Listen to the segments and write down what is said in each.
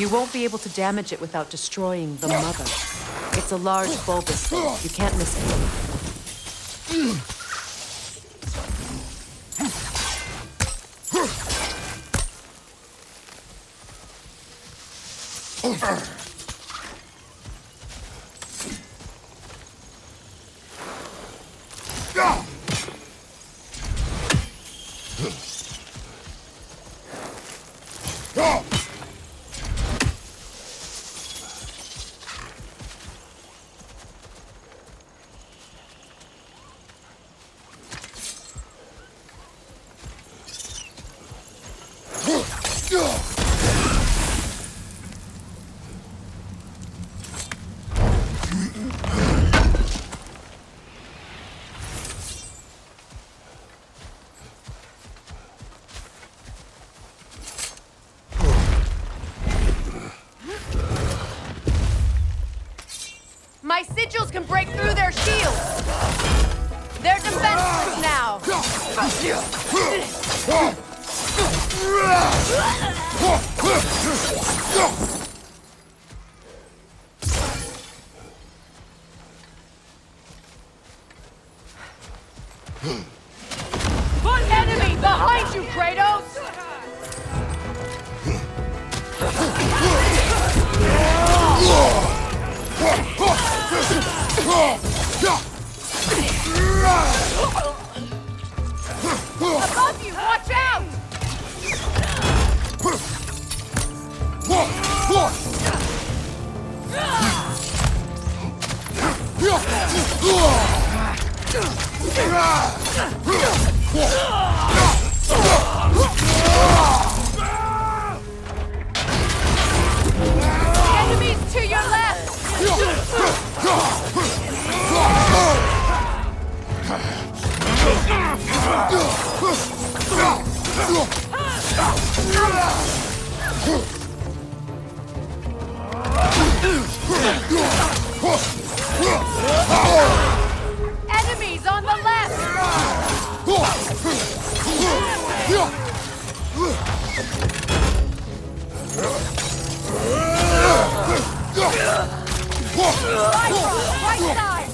You won't be able to damage it without destroying the mother. It's a large bulbous thing. You can't miss it. My sigils can break through their shields! They're defenseless now! One enemy behind you, Kratos! Above you, watch out! Enemies to your left! Enemies on the left! Right side!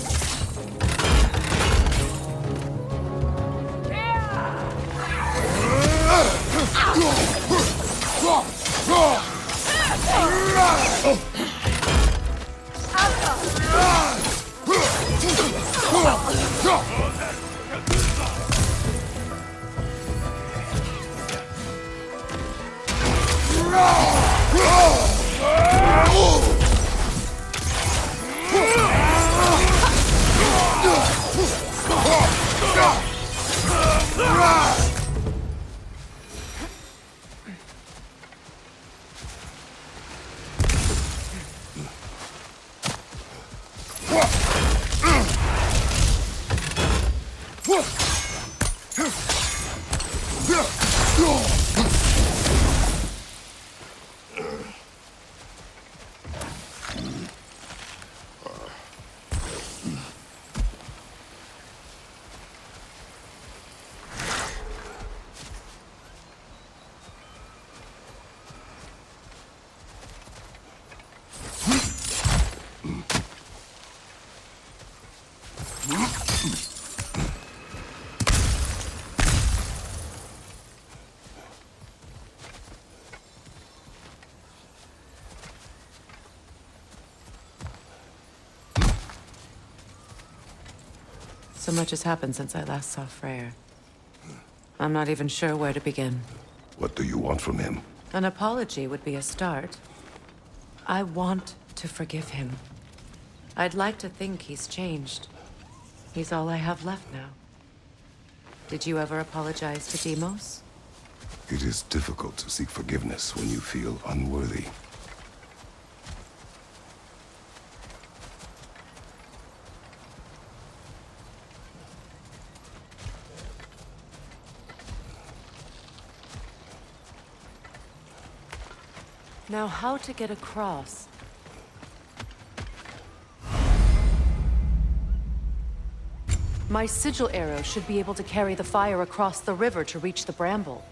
So much has happened since I last saw Freyr. I'm not even sure where to begin. What do you want from him? An apology would be a start. I want to forgive him. I'd like to think he's changed. He's all I have left now. Did you ever apologize to Deimos? It is difficult to seek forgiveness when you feel unworthy. Now, how to get across? My sigil arrow should be able to carry the fire across the river to reach the bramble.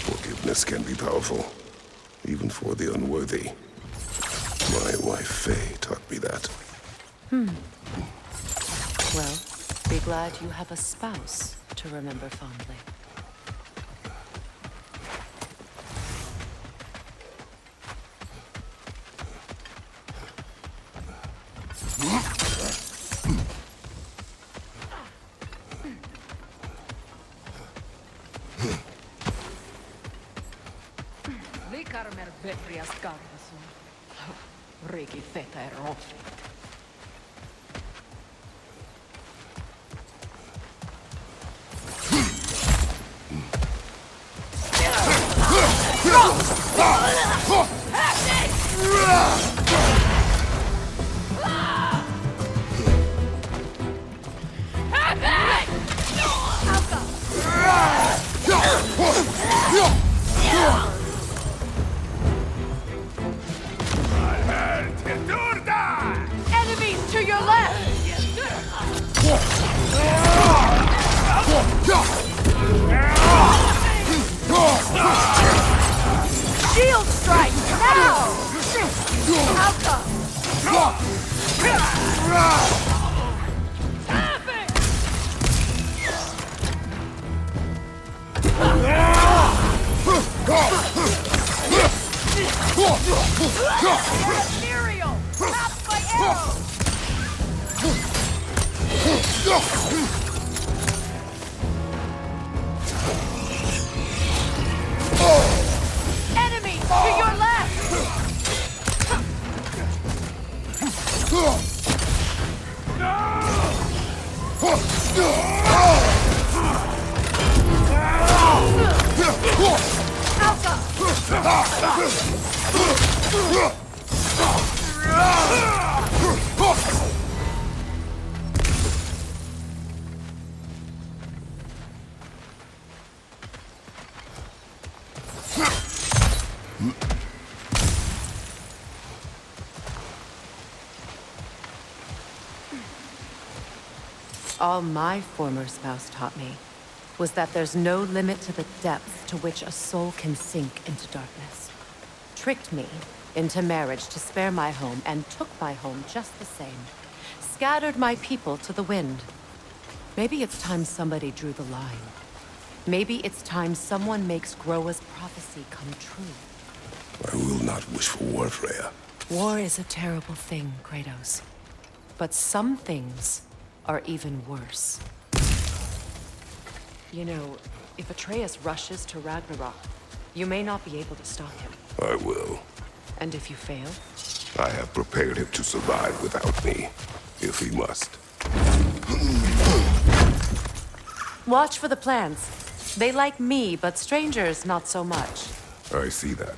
Forgiveness can be powerful, even for the unworthy. My wife Faye taught me that. Well, be glad you have a spouse to remember fondly. Likarmer vetrias karvasun. Riki feter ofrit. Enemies to your left! Shield strike now! Alka! Ethereal! Trapped by arrows! Enemy to your left! All my former spouse taught me was that there's no limit to the depth to which a soul can sink into darkness. Tricked me into marriage to spare my home and took my home just the same. Scattered my people to the wind. Maybe it's time somebody drew the line. Maybe it's time someone makes Groa's prophecy come true. I will not wish for war, Freya. War is a terrible thing, Kratos. But some things are even worse. You know, if Atreus rushes to Ragnarok, you may not be able to stop him. I will. And if you fail? I have prepared him to survive without me, if he must. Watch for the plants. They like me, but strangers not so much. I see that.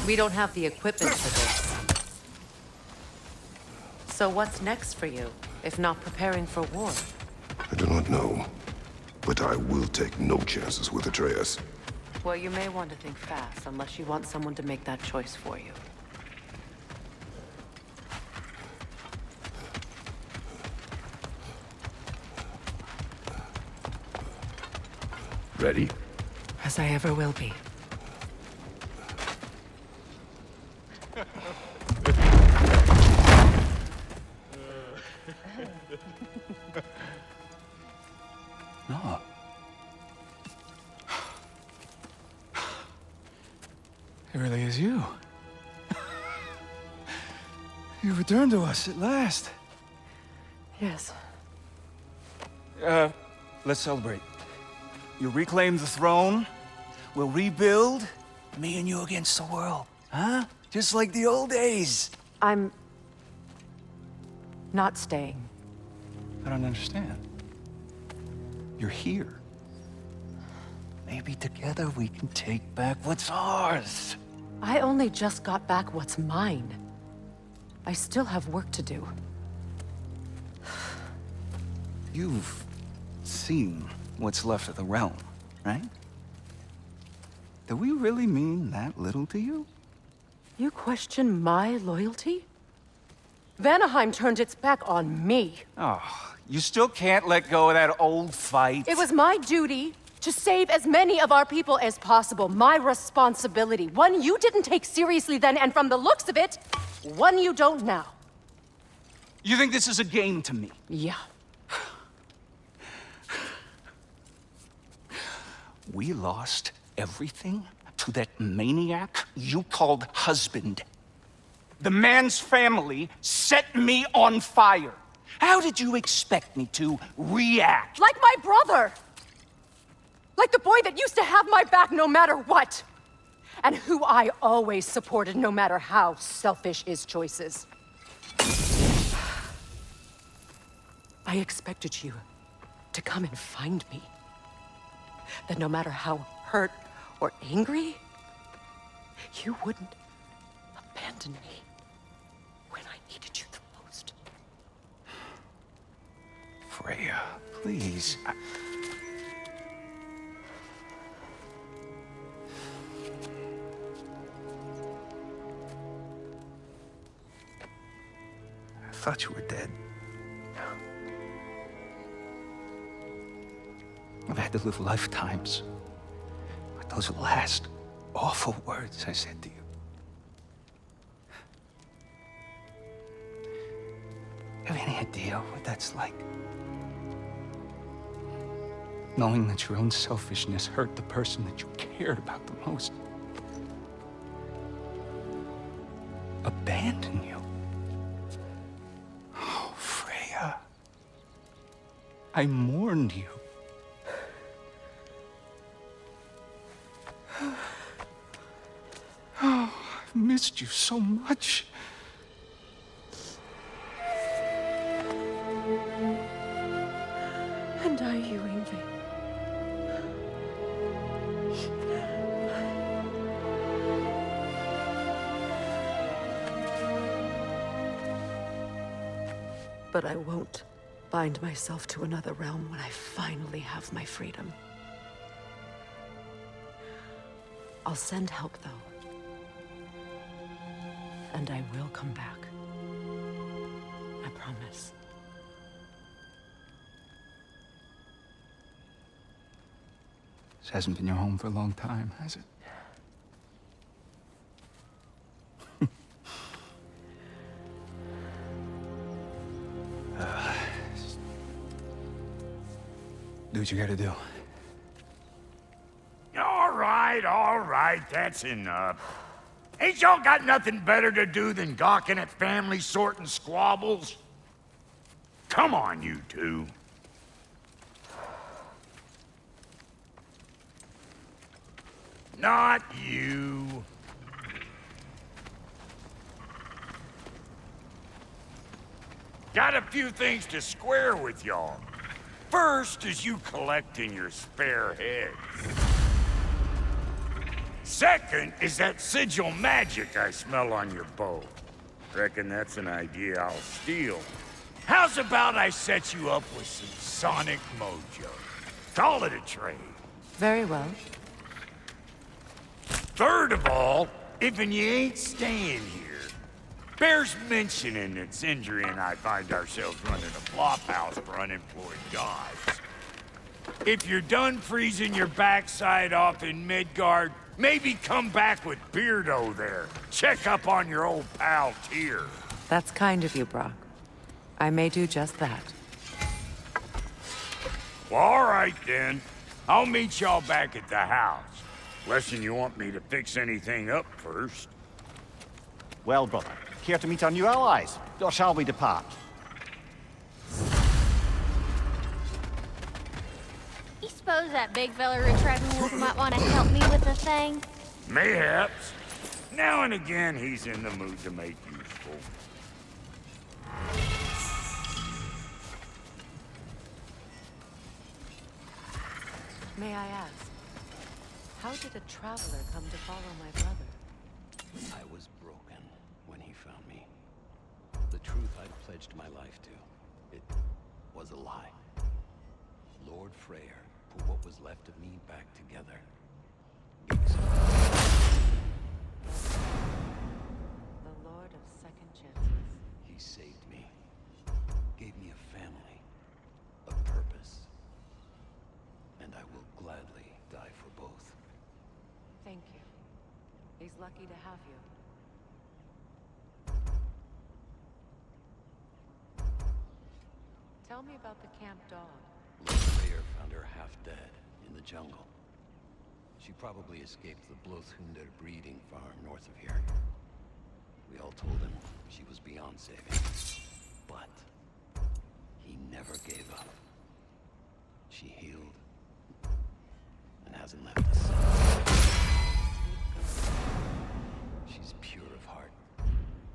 We don't have the equipment for this. So what's next for you, if not preparing for war? I do not know. But I will take no chances with Atreus. Well, you may want to think fast, unless you want someone to make that choice for you. Ready? As I ever will be. No. It really is you. You returned to us at last. Yes. Let's celebrate. You reclaim the throne. We'll rebuild. Me and you against the world. Huh? Just like the old days. I'm... not staying. I don't understand. You're here. Maybe together we can take back what's ours. I only just got back what's mine. I still have work to do. You've seen what's left of the realm, right? Do we really mean that little to you? You question my loyalty? Vanaheim turned its back on me. Oh, you still can't let go of that old fight? It was my duty to save as many of our people as possible. My responsibility. One you didn't take seriously then, and from the looks of it, one you don't now. You think this is a game to me? Yeah. We lost everything to that maniac you called husband. The man's family set me on fire. How did you expect me to react? Like my brother! Like the boy that used to have my back no matter what! And who I always supported no matter how selfish his choices. I expected you to come and find me. That no matter how hurt or angry, you wouldn't abandon me when I needed you the most. Freya, please. I thought you were dead. I've had to live lifetimes with those last awful words I said to you. Have any idea what that's like? Knowing that your own selfishness hurt the person that you cared about the most. Abandon you. Oh, Freya. I mourned you. Oh, I've missed you so much. And I, you, Ingvi. But I won't bind myself to another realm when I finally have my freedom. I'll send help, though. And I will come back. I promise. This hasn't been your home for a long time, has it? Do what you gotta do. All right, that's enough. Ain't y'all got nothing better to do than gawking at family sorting squabbles? Come on, you two. Not you. Got a few things to square with y'all. First is you collecting your spare heads. Second is that sigil magic I smell on your bow. Reckon that's an idea I'll steal. How's about I set you up with some sonic mojo? Call it a trade. Very well. Third of all, if you ain't staying here, bears mentioning that Sindri and I find ourselves running a flop house for unemployed gods. If you're done freezing your backside off in Midgard, maybe come back with Beardo there. Check up on your old pal Tyr. That's kind of you, Brock. I may do just that. Well, all right then. I'll meet y'all back at the house. Less'n you want me to fix anything up first. Well, brother, care to meet our new allies? Or shall we depart? You suppose that big fella retrieving wolf might want to help me with the thing? Mayhaps. Now and again, he's in the mood to make useful. May I ask, how did a traveler come to follow my brother? I was broken when he found me. The truth I'd pledged my life to, it was a lie. Lord Freyr put what was left of me back together. Gave me The Lord of Second Chances. He saved me. Gave me a family. A purpose. And I will gladly die for both. Thank you. He's lucky to have you. Tell me about the camp dog. Lord Freyr found her half dead in the jungle. She probably escaped the Blothunder breeding farm north of here. We all told him she was beyond saving. But he never gave up. She healed and hasn't left us since. She's pure of heart.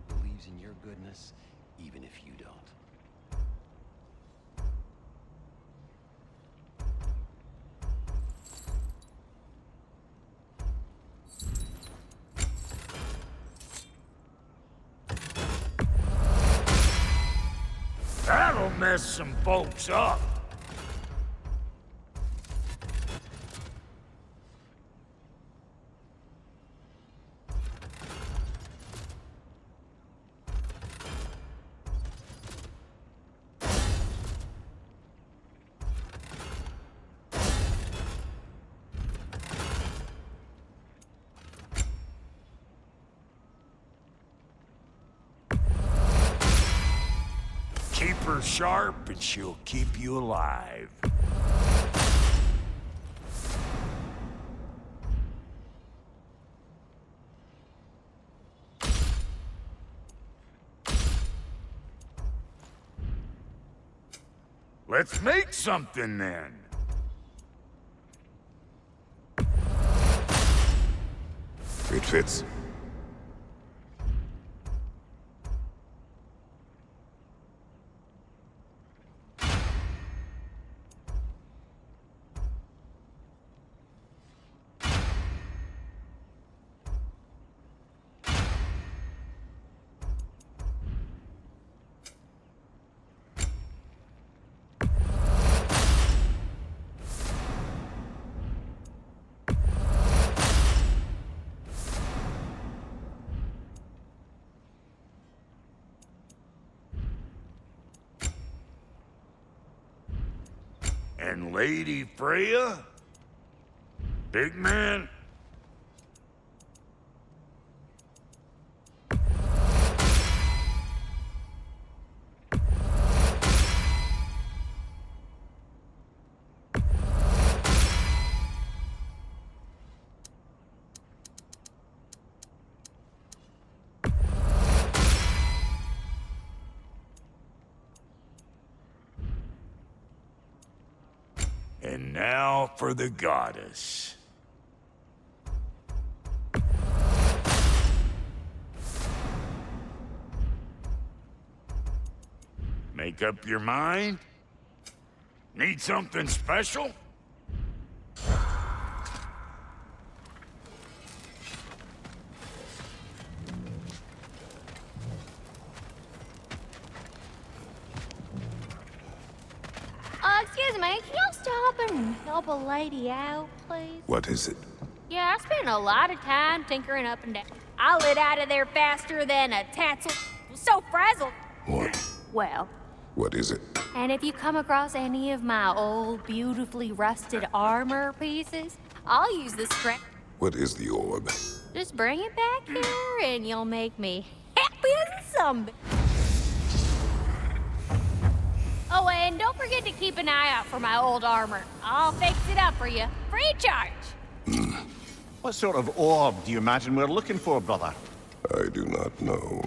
Believes in your goodness, even if you don't. That'll mess some folks up. Keep her sharp and she'll keep you alive. Let's make something then. It fits. And Lady Freya? Big man? And now for the goddess. Make up your mind? Need something special? Excuse me, can y'all stop and help a lady out, please? What is it? Yeah, I spent a lot of time tinkering up and down. I lit out of there faster than a tassel. So frazzled. What? Well, What is it? and if you come across any of my old, beautifully rusted armor pieces, I'll use the scrap. What is the orb? Just bring it back here and you'll make me happy as a zombie. Oh, and don't forget to keep an eye out for my old armor. I'll fix it up for you, free of charge. What sort of orb do you imagine we're looking for, brother? I do not know.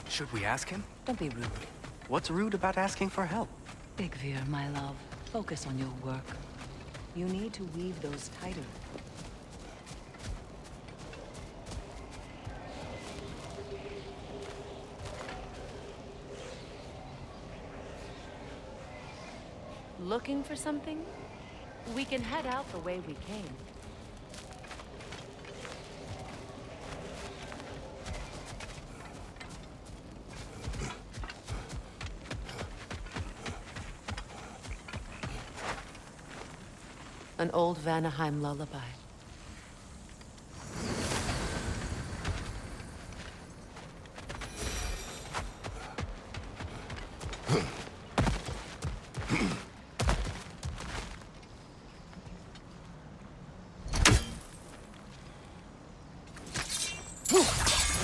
Should we ask him? Don't be rude. What's rude about asking for help? Big Veer, my love, focus on your work. You need to weave those tighter. Looking for something? We can head out the way we came. An old Vanaheim lullaby.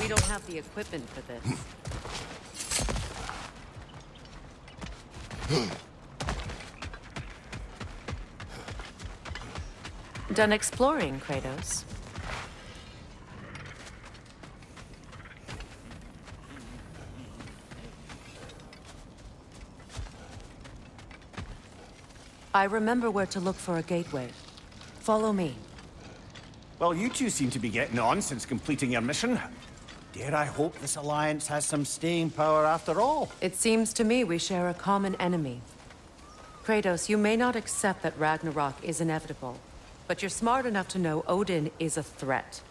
We don't have the equipment for this. Done exploring, Kratos? I remember where to look for a gateway. Follow me. Well, you two seem to be getting on since completing your mission. Dare I hope this alliance has some staying power after all? It seems to me we share a common enemy. Kratos, you may not accept that Ragnarok is inevitable, but you're smart enough to know Odin is a threat.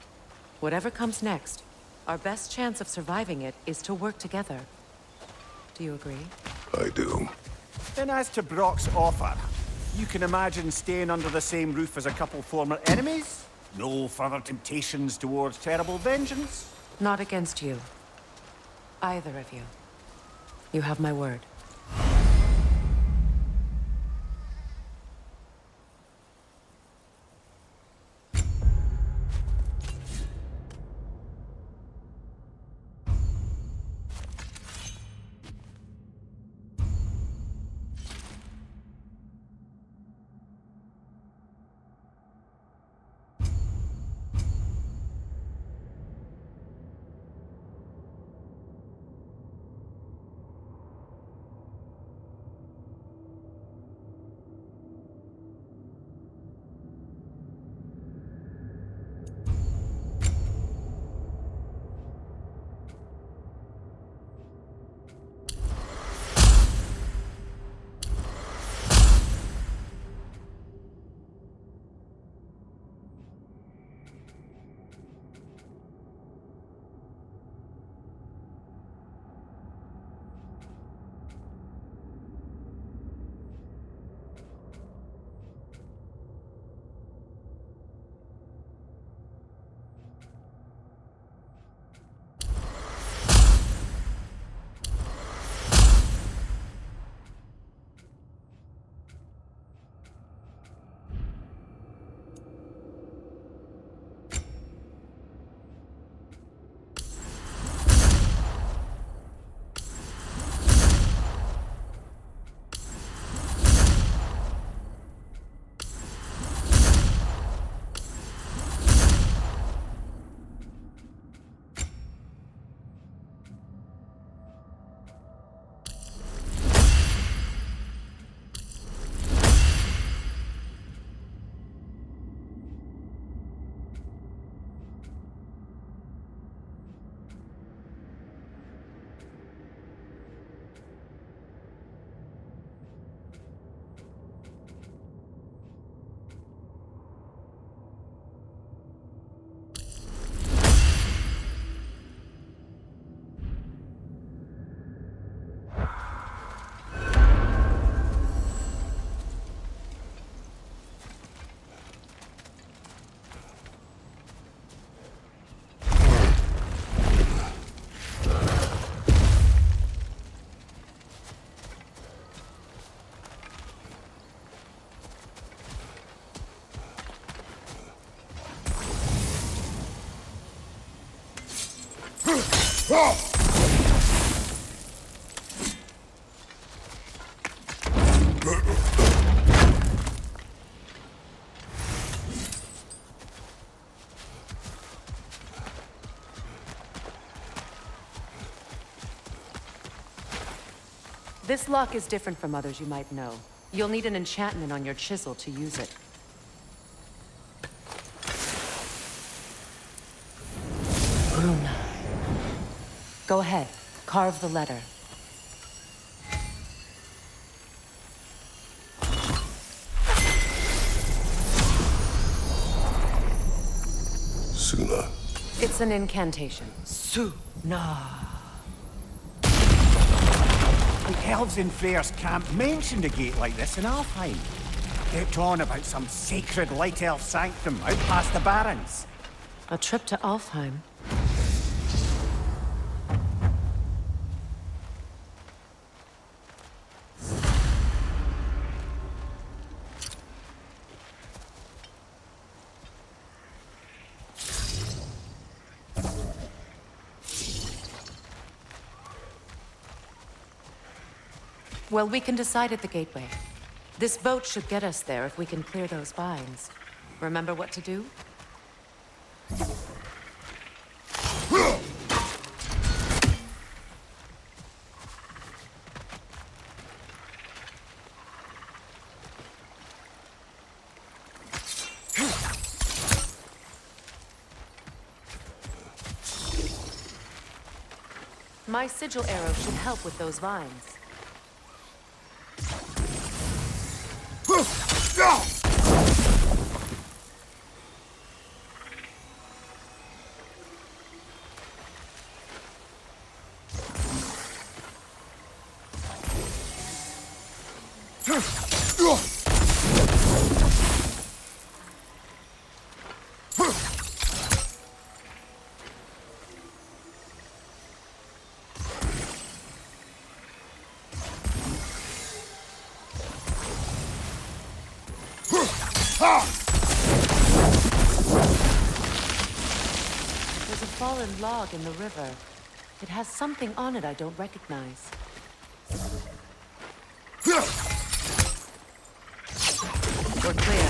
Whatever comes next, our best chance of surviving it is to work together. Do you agree? I do. Then as to Brock's offer, you can imagine staying under the same roof as a couple former enemies? No further temptations towards terrible vengeance? Not against you. Either of you. You have my word. This lock is different from others you might know. You'll need an enchantment on your chisel to use it. Rune. Go ahead. Carve the letter. Suna. It's an incantation. Suna. The elves in Freyr's camp mentioned a gate like this in Alfheim. Kept on about some sacred light elf sanctum out past the Barrens. A trip to Alfheim. Well, we can decide at the gateway. This boat should get us there if we can clear those vines. Remember what to do? My sigil arrow should help with those vines. There's a fallen log in the river. It has something on it I don't recognize. We're clear.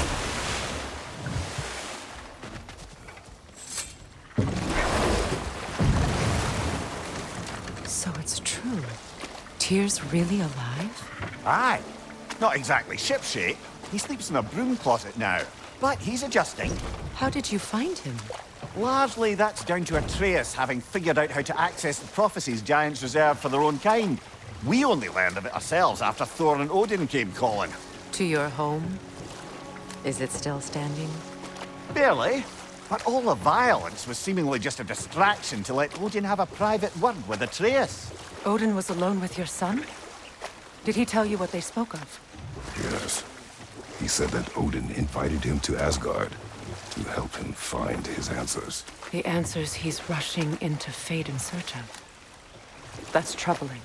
So it's true. Tyr's really alive? Aye. Not exactly shipshape. He sleeps in a broom closet now. But he's adjusting. How did you find him? Largely, that's down to Atreus having figured out how to access the prophecies giants reserve for their own kind. We only learned of it ourselves after Thor and Odin came calling. To your home? Is it still standing? Barely. But all the violence was seemingly just a distraction to let Odin have a private word with Atreus. Odin was alone with your son? Did he tell you what they spoke of? Yes. He said that Odin invited him to Asgard to help him find his answers. The answers he's rushing into fate in search of. That's troubling.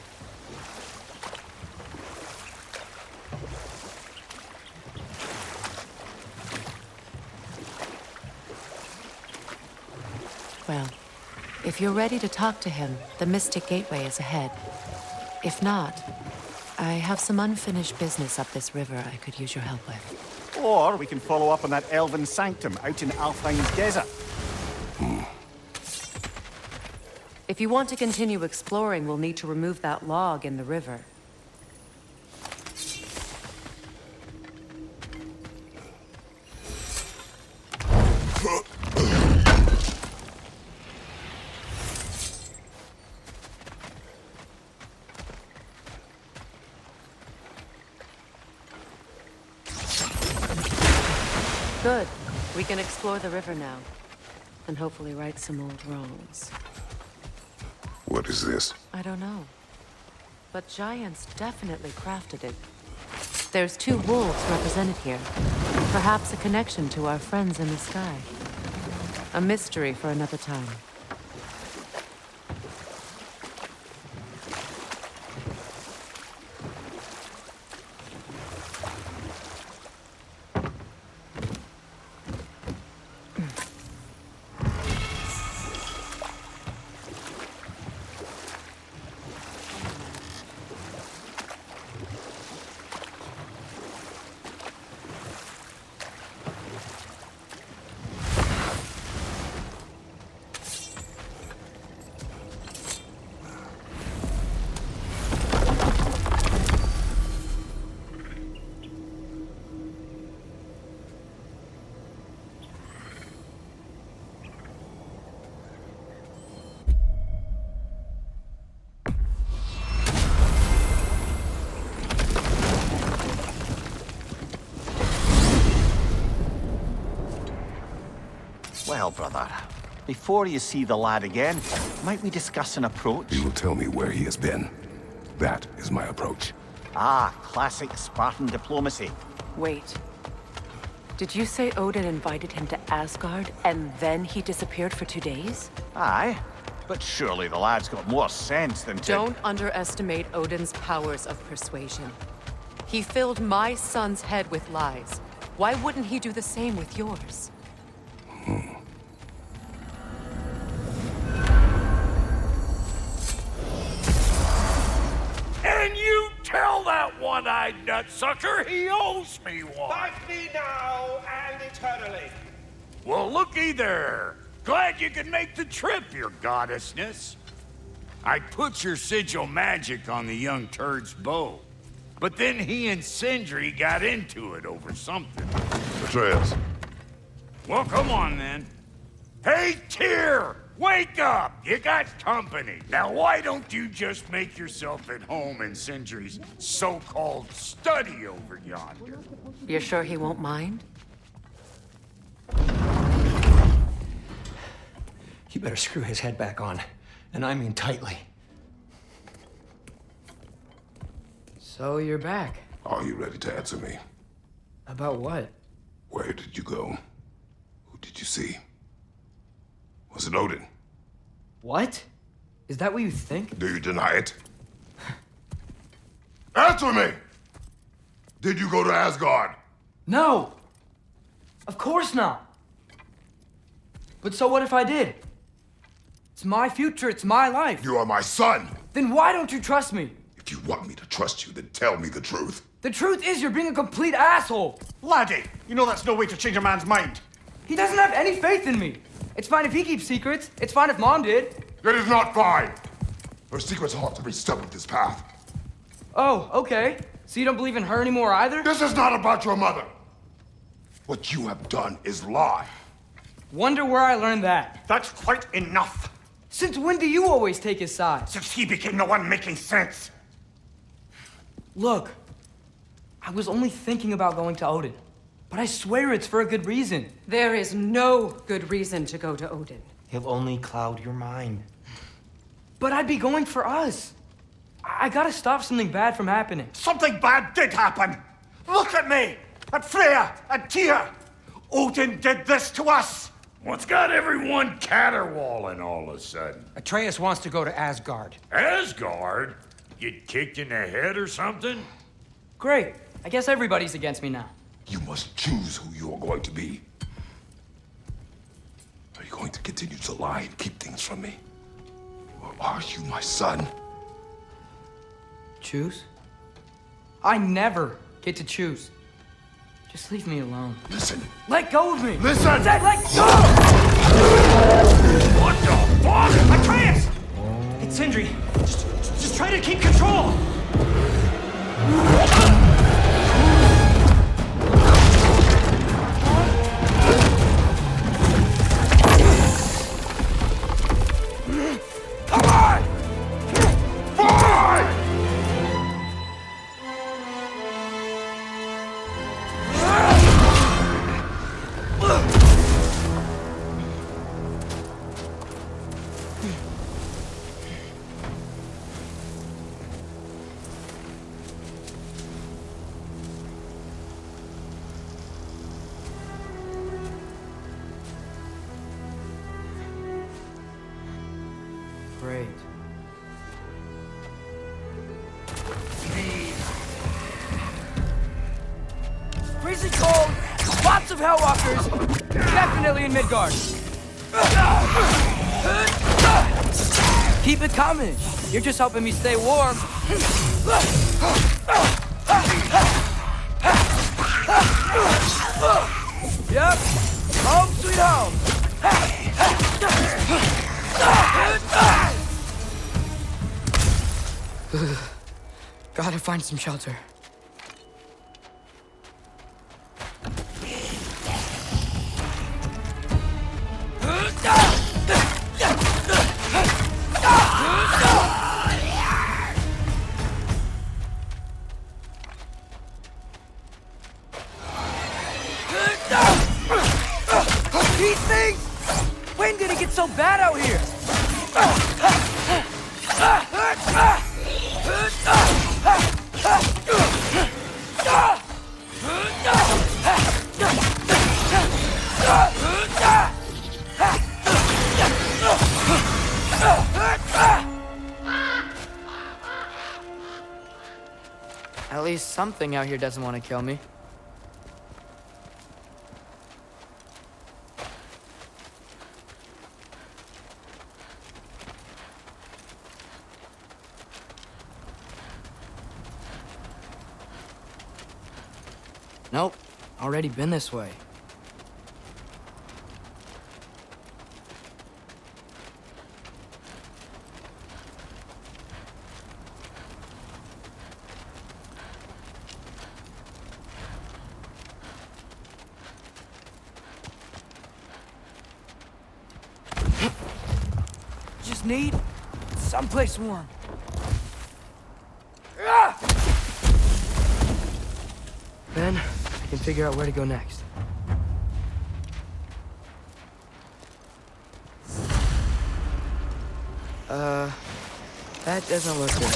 Well, if you're ready to talk to him, the Mystic Gateway is ahead. If not, I have some unfinished business up this river I could use your help with. Or we can follow up on that elven sanctum out in Alfheim's desert. If you want to continue exploring, we'll need to remove that log in the river. Good. We can explore the river now. And hopefully right some old wrongs. What is this? I don't know. But giants definitely crafted it. There's 2 wolves represented here. Perhaps a connection to our friends in the sky. A mystery for another time. Well, brother, before you see the lad again, might we discuss an approach? He will tell me where he has been. That is my approach. Ah, classic Spartan diplomacy. Wait. Did you say Odin invited him to Asgard, and then he disappeared for 2 days? Aye, but surely the lad's got more sense than to... Don't underestimate Odin's powers of persuasion. He filled my son's head with lies. Why wouldn't he do the same with yours? And you tell that one-eyed nutsucker he owes me one. Thank me now and eternally. Well, looky there. Glad you could make the trip, your goddessness. I put your sigil magic on the young turd's bow. But then he and Sindri got into it over something. Atreus. Well, come on then. Hey, Tyr! Wake up! You got company. Now, why don't you just make yourself at home in Sindri's so-called study over yonder? You're sure he won't mind? You better screw his head back on, and I mean tightly. So you're back. Are you ready to answer me? About what? Where did you go? Who did you see? Was it Odin? What? Is that what you think? Do you deny it? Answer me! Did you go to Asgard? No! Of course not! But so what if I did? It's my future, it's my life. You are my son! Then why don't you trust me? If you want me to trust you, then tell me the truth. The truth is you're being a complete asshole! Laddie, you know that's no way to change a man's mind. He doesn't have any faith in me. It's fine if he keeps secrets. It's fine if Mom did. It is not fine! Her secrets ought to be stuck with this path. Oh, okay. So you don't believe in her anymore either? This is not about your mother! What you have done is lie. Wonder where I learned that. That's quite enough. Since when do you always take his side? Since he became the one making sense. Look, I was only thinking about going to Odin. But I swear it's for a good reason. There is no good reason to go to Odin. He'll only cloud your mind. But I'd be going for us. I gotta stop something bad from happening. Something bad did happen. Look at me, at Freya, at Tyr. Odin did this to us. What's got everyone caterwauling all of a sudden? Atreus wants to go to Asgard. Asgard? Get kicked in the head or something? Great. I guess everybody's against me now. You must choose who you are going to be. Are you going to continue to lie and keep things from me? Or are you my son? Choose? I never get to choose. Just leave me alone. Listen. Let go of me! Listen! I said let go! What the fuck? Atreus! It's Sindri. Just try to keep control. Come on! Fine! Great. Freezing cold, lots of Hellwalkers, definitely in Midgard. Keep it coming. You're just helping me stay warm. Yep, home sweet home. Gotta find some shelter. These things At least something out here doesn't want to kill me. Nope, already been this way. Just need someplace warm. Then I can figure out where to go next. That doesn't look good.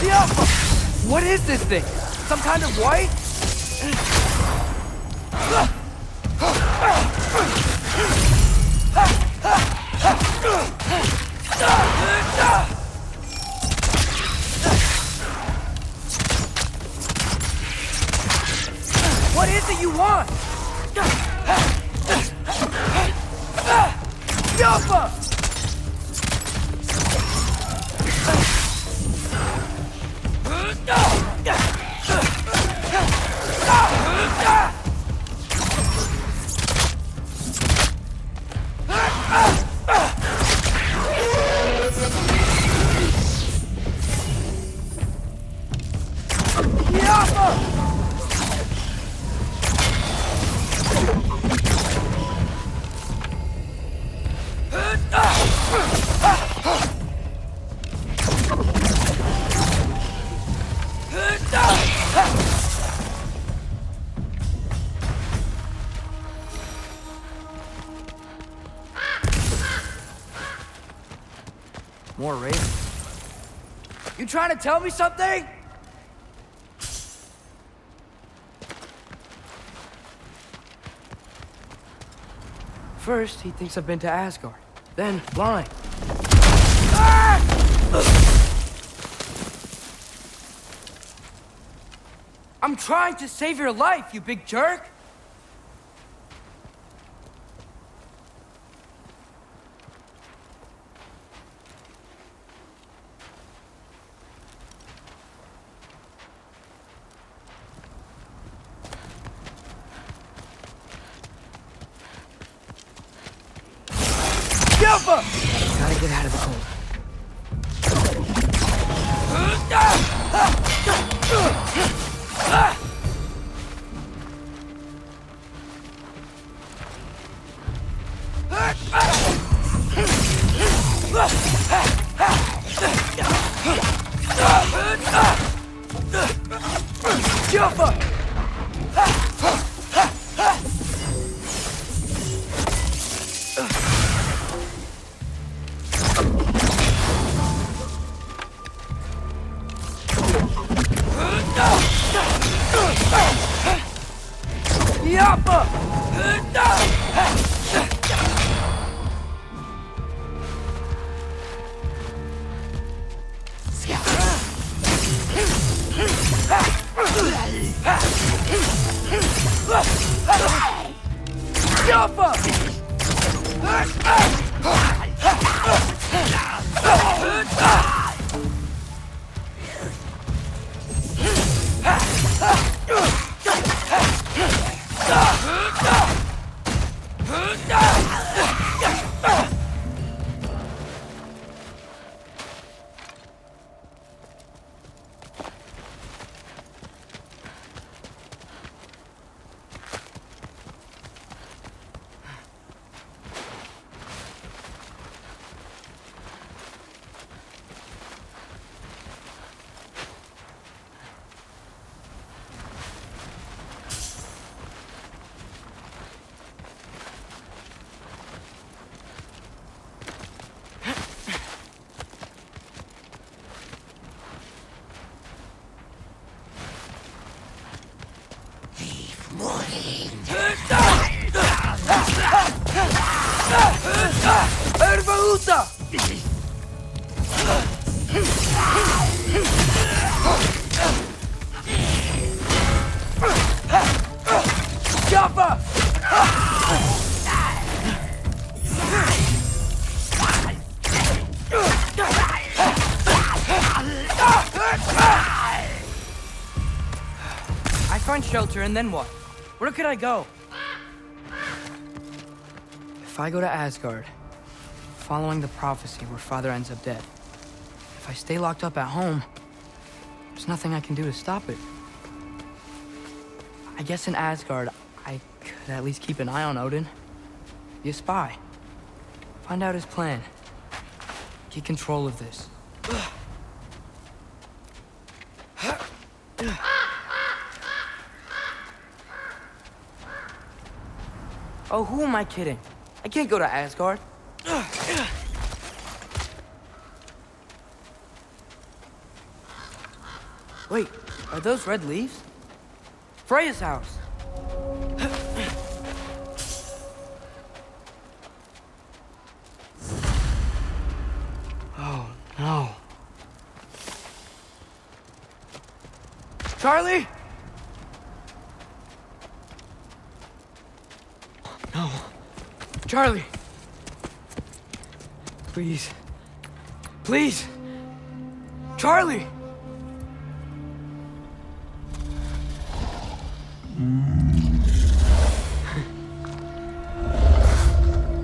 Yeah! What is this thing? Some kind of white? What is it you want? Jumper! More ravens. You trying to tell me something? First, he thinks I've been to Asgard. Then, blind. Ah! I'm trying to save your life, you big jerk! Gotta get out of the cold. Ervaluta! Jaffa! I find shelter, and then what? Where could I go? If I go to Asgard, following the prophecy where Father ends up dead, if I stay locked up at home, there's nothing I can do to stop it. I guess in Asgard, I could at least keep an eye on Odin. Be a spy. Find out his plan. Get control of this. Oh, who am I kidding? I can't go to Asgard. Wait, are those red leaves? Freya's house. Oh, no. Charlie? No. Charlie! Please. Please! Charlie!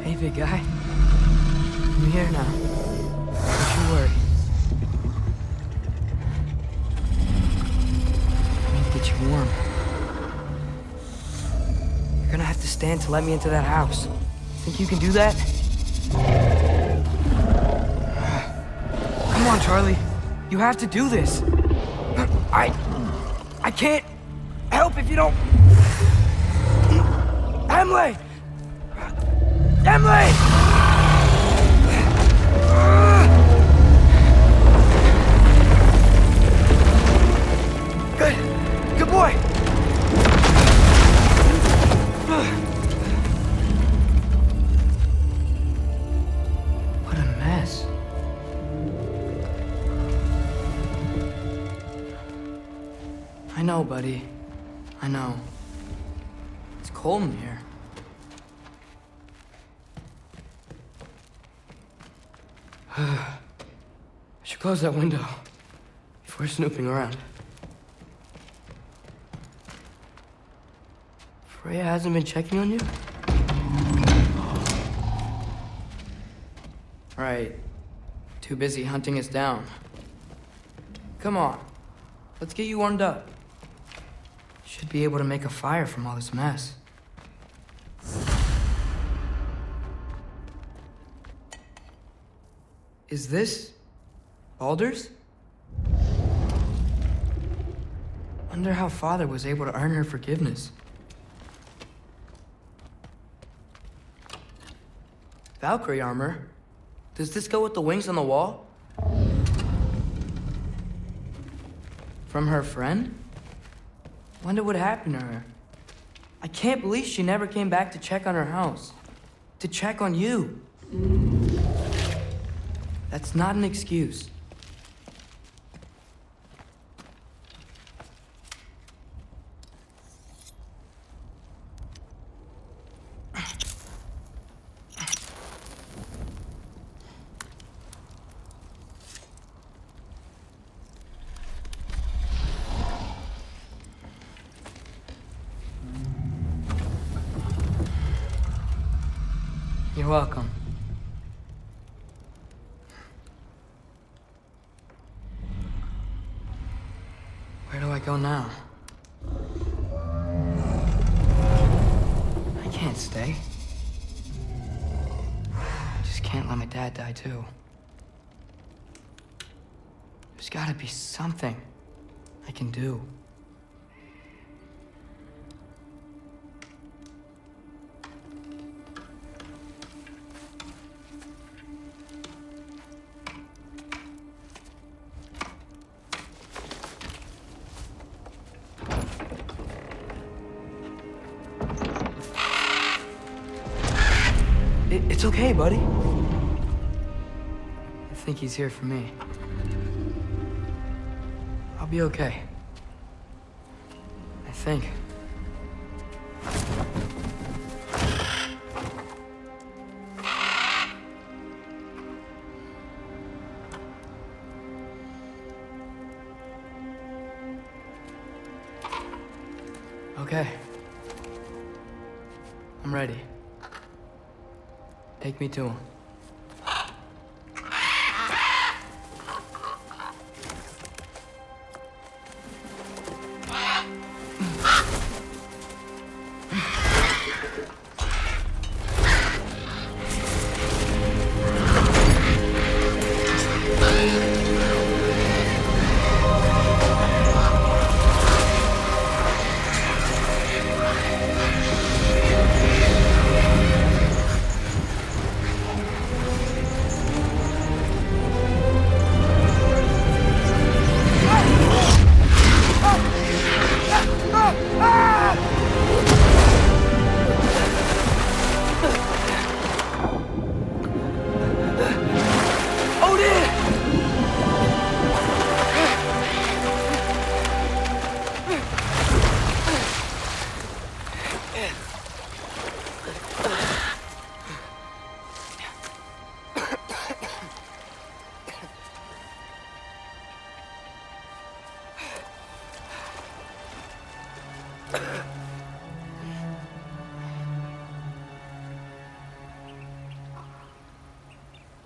Hey, big guy. I'm here now. Don't you worry. I need to get you warm. You're gonna have to stand to let me into that house. Think you can do that? Come on, Charlie. You have to do this. I can't help if you don't... Emily! Emily! Good boy! What a mess. I know, buddy. I know. It's cold in here. I should close that window before snooping around. Freya hasn't been checking on you? Right. Too busy hunting us down. Come on. Let's get you warmed up. Should be able to make a fire from all this mess. Is this Baldur's? Wonder how Father was able to earn her forgiveness. Valkyrie armor? Does this go with the wings on the wall? From her friend? Wonder what happened to her. I can't believe she never came back to check on her house. To check on you. That's not an excuse. You're welcome. Where do I go now? I can't stay. I just can't let my dad die too. There's gotta be something I can do. It's okay, buddy. I think he's here for me. I'll be okay. I think. Okay. I'm ready. Take me to him.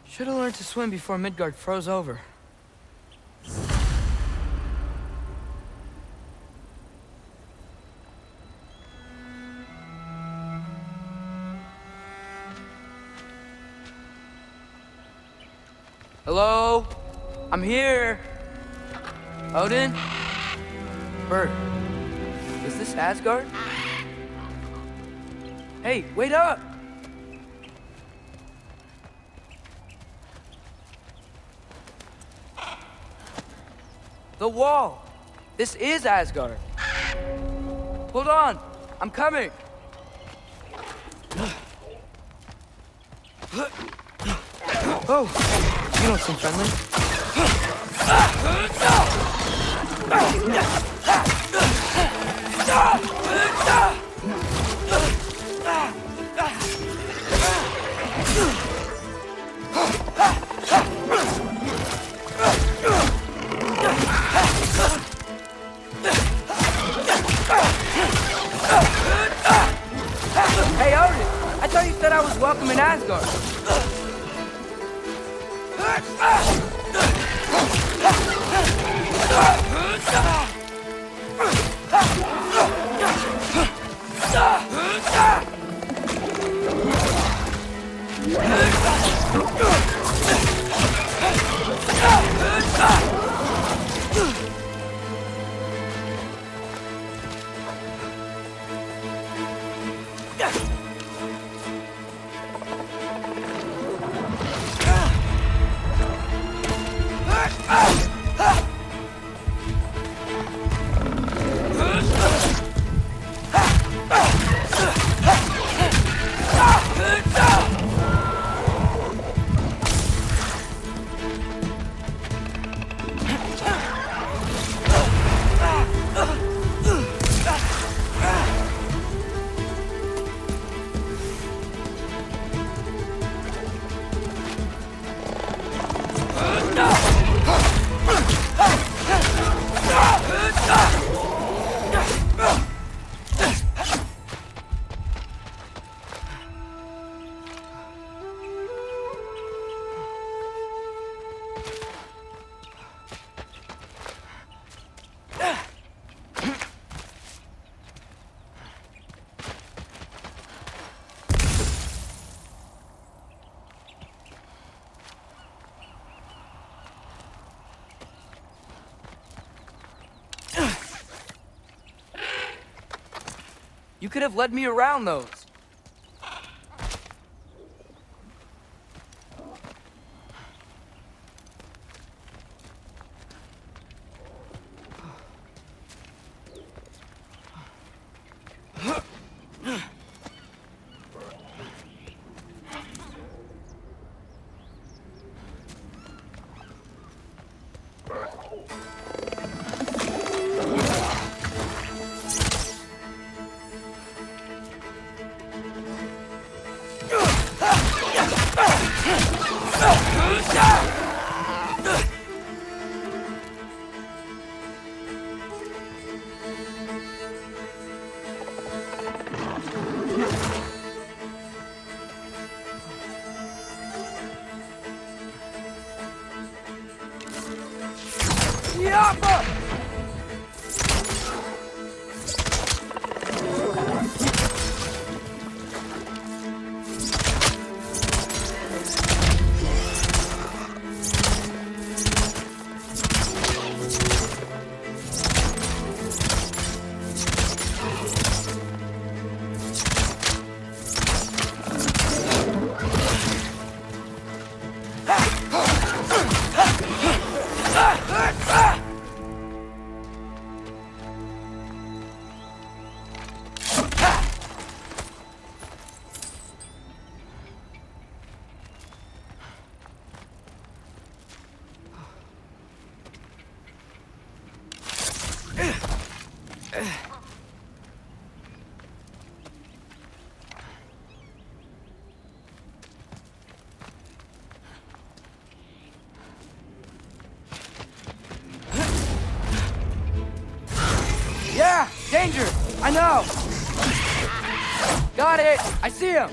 Should have learned to swim before Midgard froze over. Hello? I'm here. Odin? Bert, is this Asgard? Hey, wait up! The wall! This is Asgard! Hold on! I'm coming! Oh! You don't seem friendly. Hey, Odin! I thought you said I was welcome in Asgard. You could have led me around those. Yeah! Danger! I know! Got it! I see him!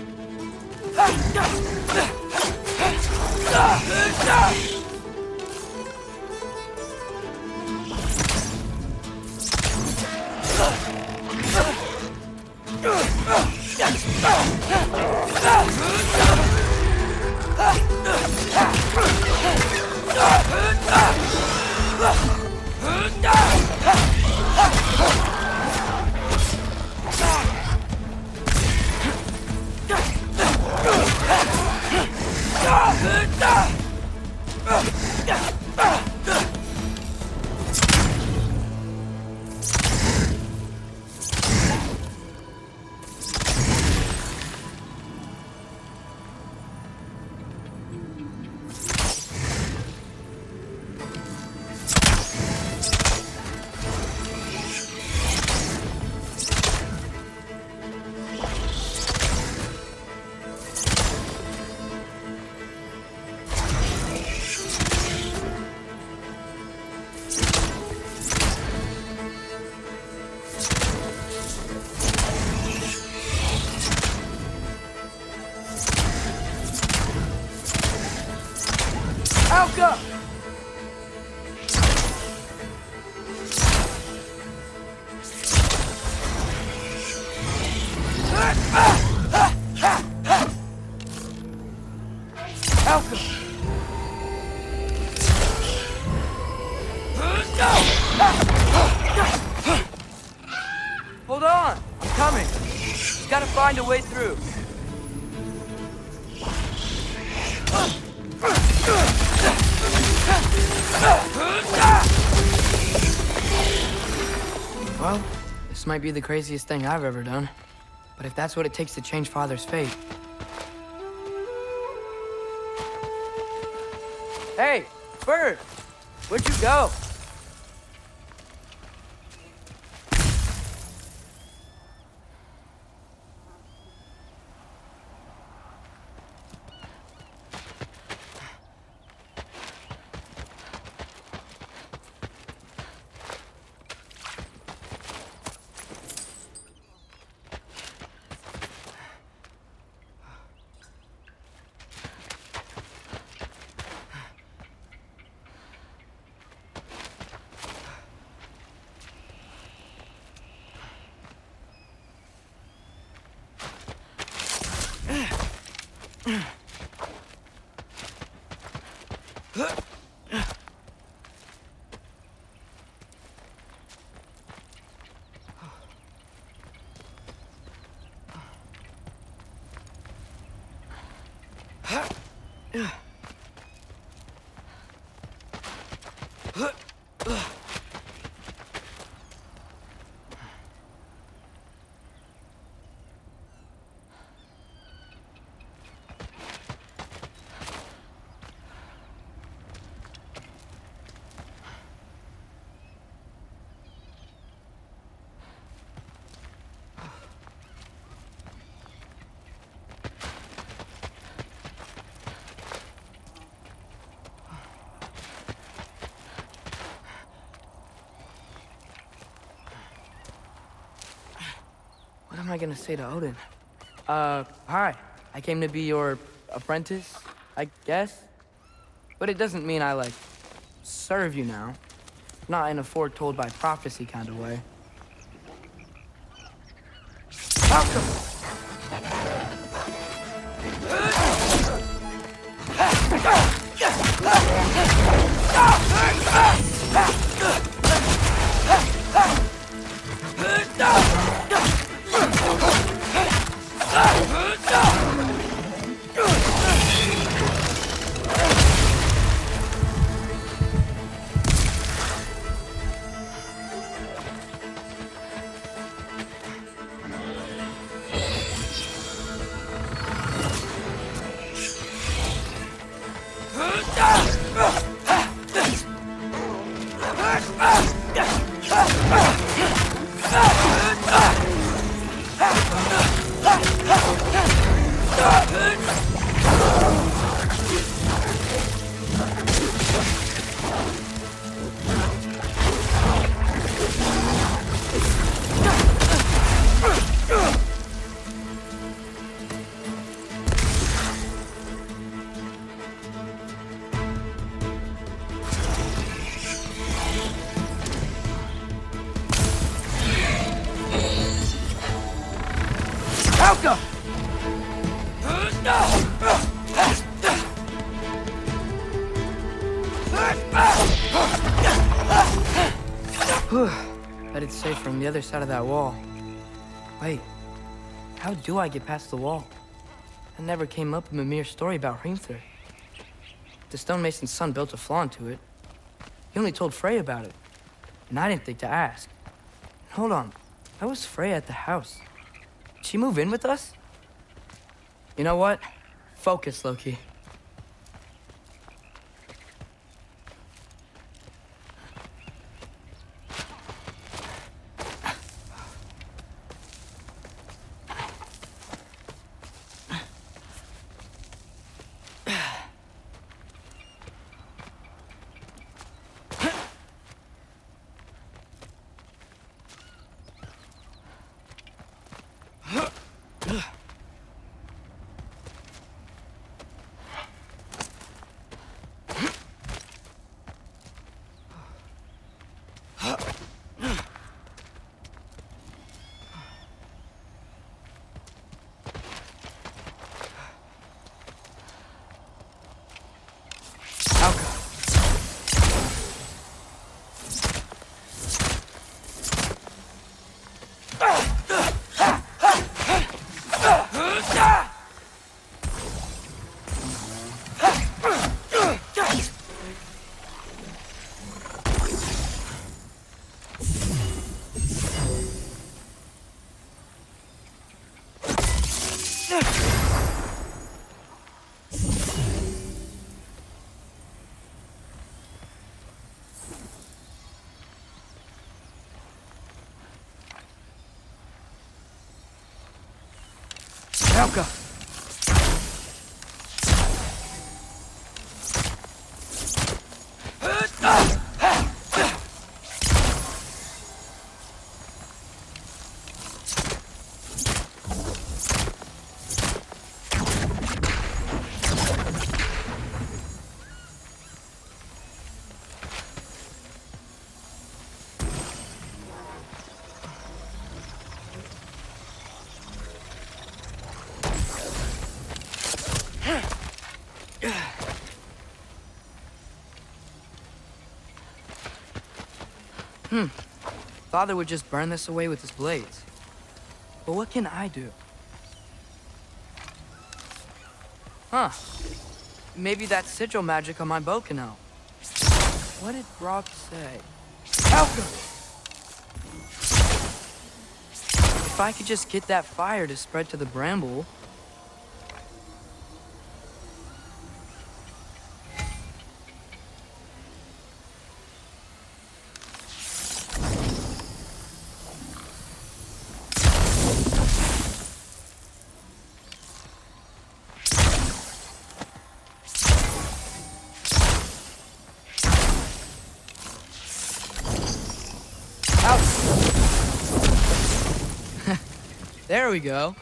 Alka! Alka! Hold on! I'm coming! Just gotta find a way through. Well, this might be the craziest thing I've ever done. But if that's what it takes to change Father's fate... Hey, Bird! Where'd you go? What am I gonna say to Odin? Hi. I came to be your apprentice, I guess? But it doesn't mean I, like, serve you now. Not in a foretold by prophecy kind of way. Bet it's safe from the other side of that wall. Wait, how do I get past the wall? That never came up in Mimir's story about Hrimthur. The stonemason's son built a flaw into it. He only told Frey about it, and I didn't think to ask. Hold on, why was Frey at the house? Did she move in with us? You know what? Focus, Loki. Helga! Father would just burn this away with his blades. But what can I do? Huh. Maybe that sigil magic on my bow can help. What did Brock say? Helga! If I could just get that fire to spread to the bramble... There we go.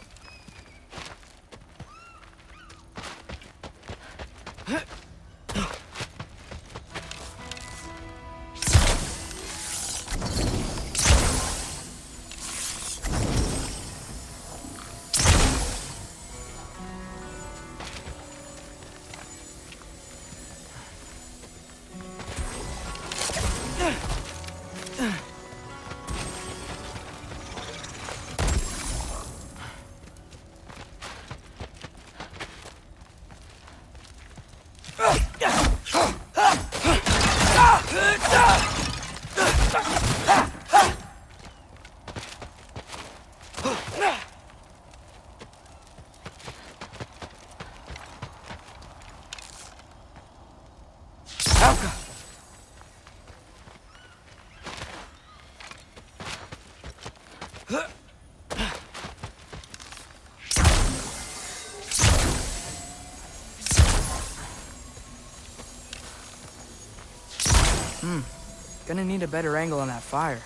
Gonna need a better angle on that fire.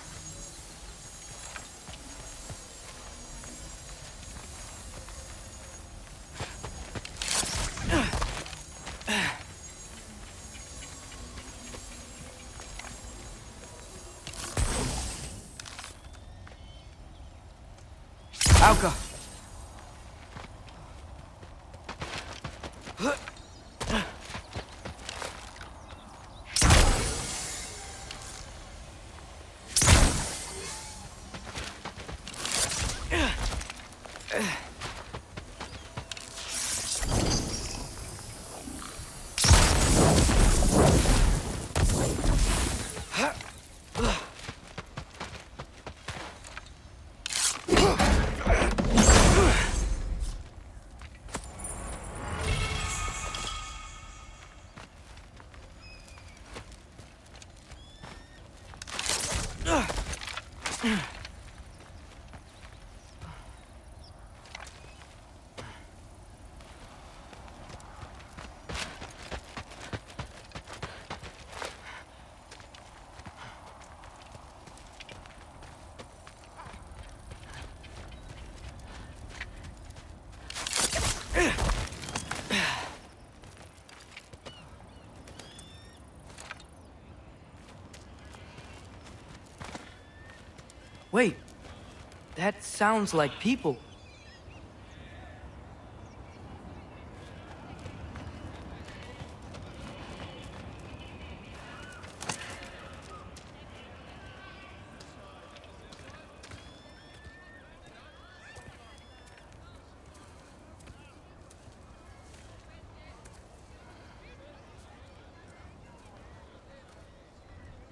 Alka! Wait, that sounds like people.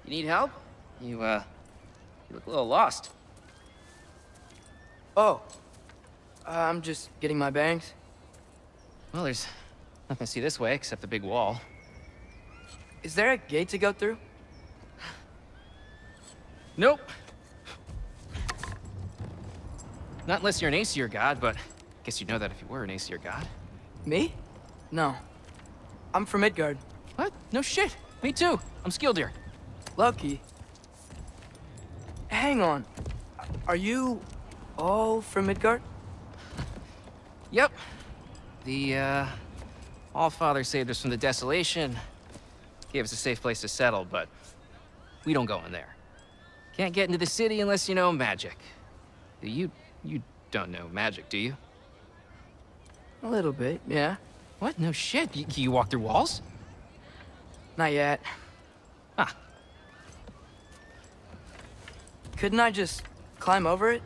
You need help? You look a little lost. Oh, I'm just getting my bangs. Well, there's nothing to see this way except the big wall. Is there a gate to go through? Nope. Not unless you're an Aesir god, but I guess you'd know that if you were an Aesir god. Me? No. I'm from Midgard. What? No shit. Me too. I'm skilled here. Lucky. Hang on. Are you all from Midgard? Yep. The, Allfather saved us from the desolation. Gave us a safe place to settle, but we don't go in there. Can't get into the city unless you know magic. You don't know magic, do you? A little bit, yeah. What? No shit. You walk through walls? Not yet. Ah. Couldn't I just climb over it?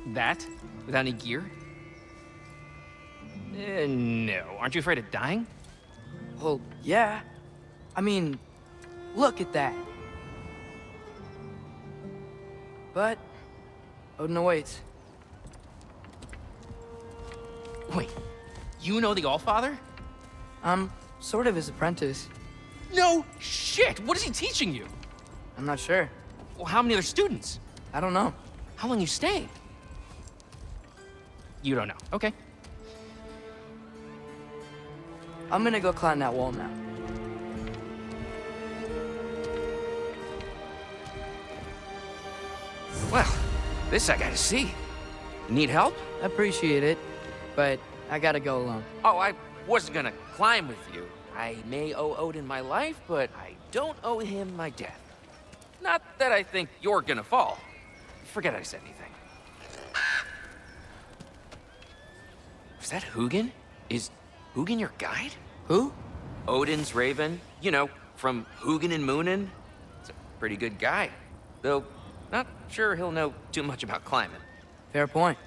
That? Without any gear? No. Aren't you afraid of dying? Well, yeah. I mean, look at that. But Odin awaits. Wait, you know the Allfather? I'm sort of his apprentice. No shit! What is he teaching you? I'm not sure. Well, how many other students? I don't know. How long you staying? You don't know. Okay. I'm gonna go climb that wall now. Well, this I gotta see. Need help? Appreciate it, but I gotta go alone. Oh, I wasn't gonna climb with you. I may owe Odin my life, but I don't owe him my death. Not that I think you're gonna fall. Forget I said anything. Was that Hugin? Is Hugin your guide? Who? Odin's raven. You know, from Hugin and Moonin. He's a pretty good guy. Though, not sure he'll know too much about climbing. Fair point.